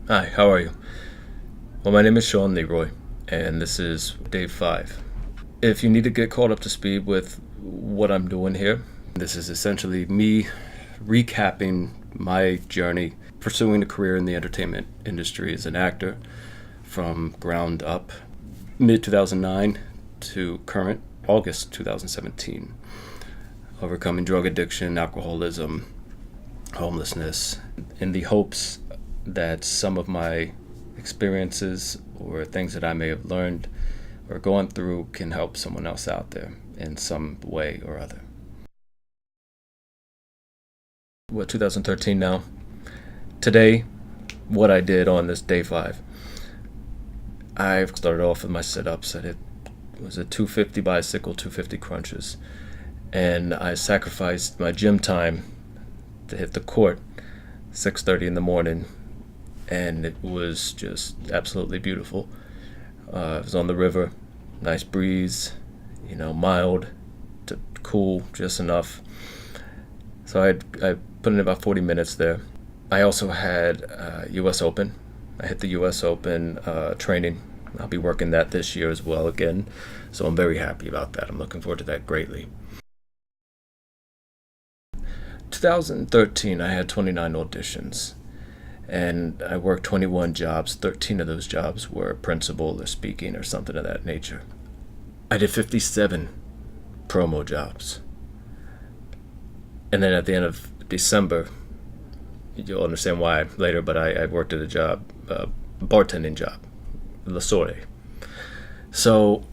Hi, how are you? Well, my name is Sean Leroy, and this is day 5. If you need to get caught up to speed with what I'm doing here, this is essentially me recapping my journey pursuing a career in the entertainment industry as an actor from ground up, mid 2009 to current August 2017, overcoming drug addiction, alcoholism, homelessness, in the hopes that some of my experiences or things that I may have learned or gone through can help someone else out there in some way or other. What, 2013 now? Today, what I did on this day 5, I've started off with my sit-ups. I did was a 250 bicycle, 250 crunches, and I sacrificed my gym time to hit the court 6:30 in the morning, and it was just absolutely beautiful. It was on the river, nice breeze, mild to cool, just enough. So I put in about 40 minutes there. I also had U.S. Open. I hit the U.S. Open training. I'll be working that this year as well again. So I'm very happy about that. I'm looking forward to that greatly. 2013, I had 29 auditions, and I worked 21 jobs. 13 of those jobs were principal or speaking or something of that nature. I did 57 promo jobs. And then at the end of December, you'll understand why later, but I worked at a job, bartending job, La Soirée. So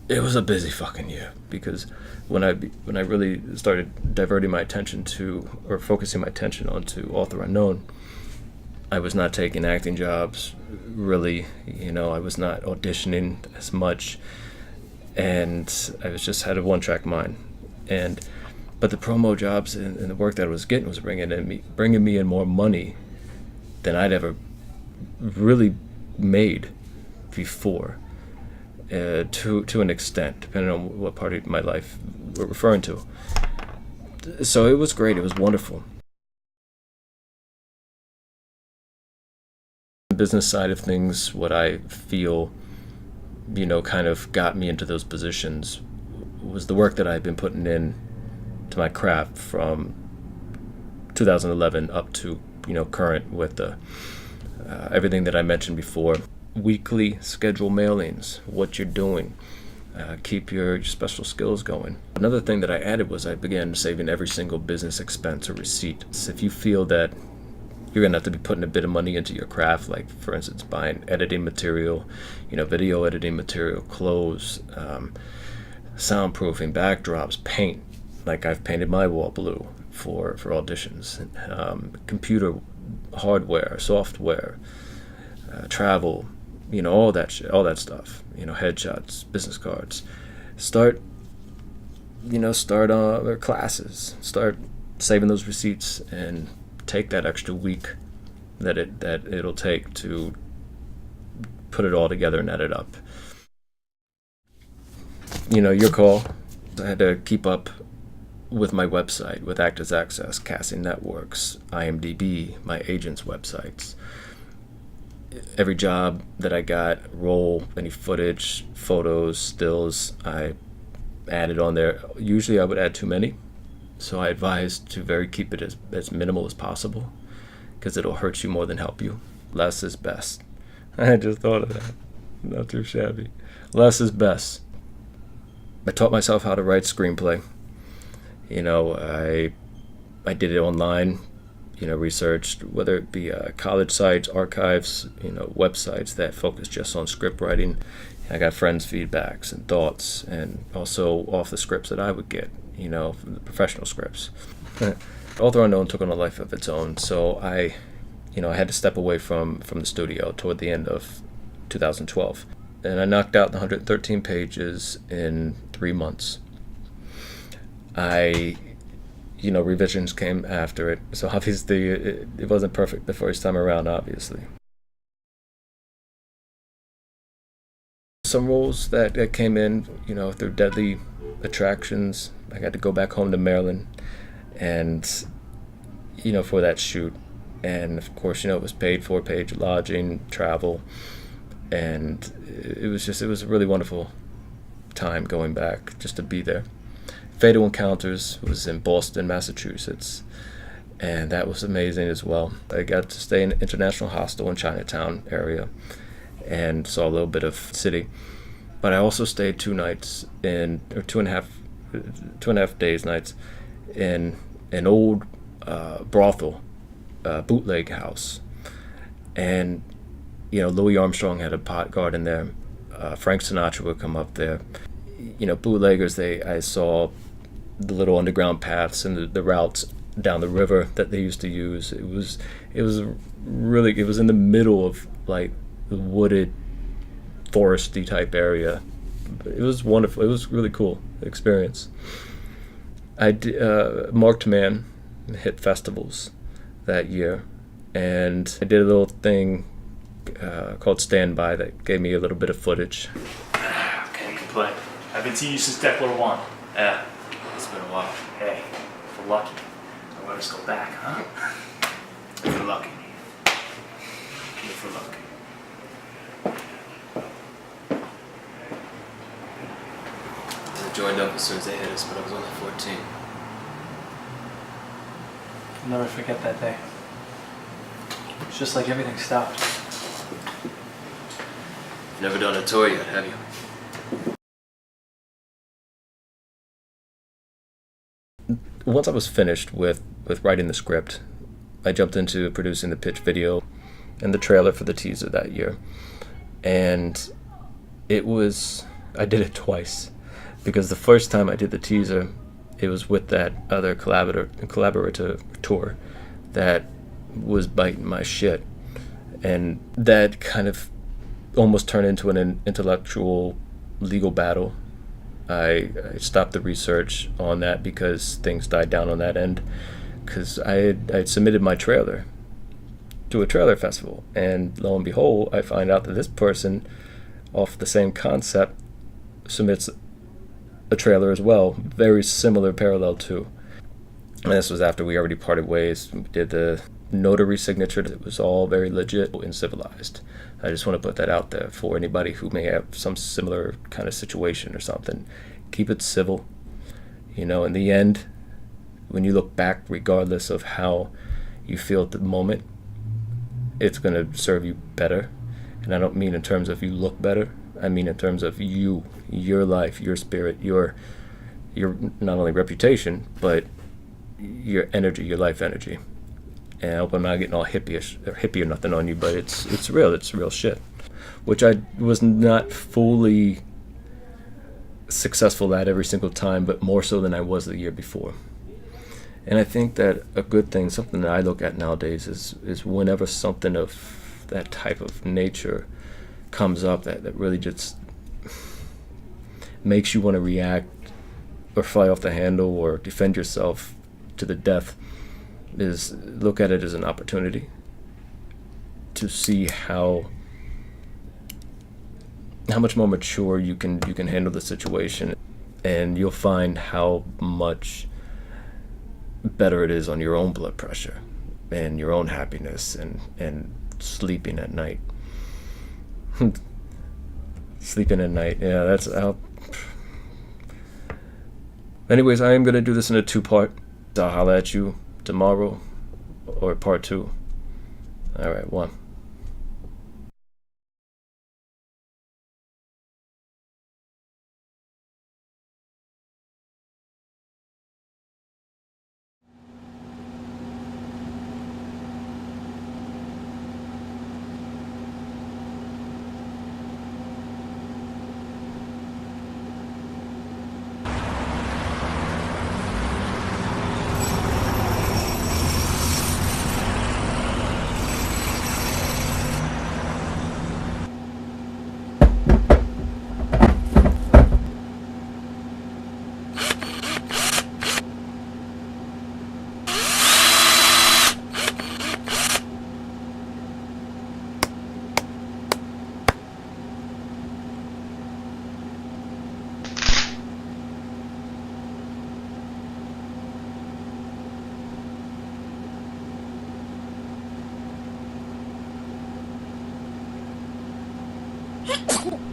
it was a busy fucking year, because when I really started diverting my attention to, or focusing my attention onto Author Unknown, I was not taking acting jobs, really. I was not auditioning as much, and I was just had a one-track mind. But the promo jobs and the work that I was getting was bringing me in more money than I'd ever really made before, to an extent, depending on what part of my life we're referring to. So it was great. It was wonderful. The business side of things, what I feel, kind of got me into those positions was the work that I've been putting in to my craft from 2011 up to current, with the everything that I mentioned before. Weekly schedule mailings, what you're doing, keep your special skills going. Another thing that I added was I began saving every single business expense or receipt. So if you feel that you're gonna have to be putting a bit of money into your craft, like for instance buying editing material, video editing material, clothes, soundproofing, backdrops, paint, like I've painted my wall blue for auditions, computer hardware, software, travel, all that shit, all that stuff, headshots, business cards. Start classes, start saving those receipts, and take that extra week that it'll take to put it all together and add it up. Your call. I had to keep up with my website, with Actors Access, Casting Networks, IMDb, my agent's websites. Every job that I got, role, any footage, photos, stills, I added on there. Usually I would add too many, so I advise to keep it as minimal as possible, because it'll hurt you more than help you. Less is best. I just thought of that. Not too shabby. Less is best. I taught myself how to write screenplay. I did it online, researched, whether it be college sites, archives, websites that focus just on script writing. I got friends' feedbacks and thoughts, and also off the scripts that I would get, from the professional scripts. Author Unknown took on a life of its own, so I had to step away from the studio toward the end of 2012. And I knocked out the 113 pages in 3 months. Revisions came after it, so obviously it wasn't perfect the first time around, obviously. Some roles that came in, through deadly attractions. I got to go back home to Maryland, and for that shoot, And of course, it was paid for, paid lodging, travel, and it was a really wonderful time going back just to be there. Fatal Encounters was in Boston, Massachusetts, and that was amazing as well. I got to stay in an international hostel in Chinatown area and saw a little bit of city. But I also stayed 2 nights or 2.5 days nights in an old brothel, bootleg house. And, Louis Armstrong had a pot garden there. Frank Sinatra would come up there. Bootleggers, I saw the little underground paths and the routes down the river that they used to use. It was in the middle of like the wooded, foresty type area. It was wonderful. It was really cool experience. I Marked Man hit festivals that year, and I did a little thing called Standby that gave me a little bit of footage. Can't complain. I've been seeing you since Deck Little 1. Yeah, it's been a while. Hey, if we're lucky, I'll let us go back, huh? If you're lucky. If we're lucky. I joined up as soon as they hit us, but I was only 14. I'll never forget that day. It's just like everything stopped. Never done a tour yet, have you? Once I was finished with writing the script, I jumped into producing the pitch video and the trailer for the teaser that year. And I did it twice. Because the first time I did the teaser, it was with that other collaborator tour that was biting my shit. And that kind of almost turned into an intellectual legal battle. I stopped the research on that because things died down on that end. Because I had submitted my trailer to a trailer festival. And lo and behold, I find out that this person, off the same concept, submits a trailer as well, very similar, parallel to. And this was after we already parted ways. We did the notary signature. It was all very legit and civilized. I just want to put that out there for anybody who may have some similar kind of situation or something. Keep it civil. In the end, when you look back, regardless of how you feel at the moment, it's going to serve you better. And I don't mean in terms of you look better. I mean in terms of you, your life, your spirit, your not only reputation, but your energy, your life energy. And I hope I'm not getting all hippie or nothing on you, but it's real shit. Which I was not fully successful at every single time, but more so than I was the year before. And I think that a good thing, something that I look at nowadays is whenever something of that type of nature comes up that really just makes you want to react or fly off the handle or defend yourself to the death, is look at it as an opportunity to see how much more mature you can handle the situation, and you'll find how much better it is on your own blood pressure and your own happiness and sleeping at night. Sleeping at night, yeah, that's how. Anyways, I am going to do this in a 2-part. I'll holler at you tomorrow or part 2. Alright, 1. Hey!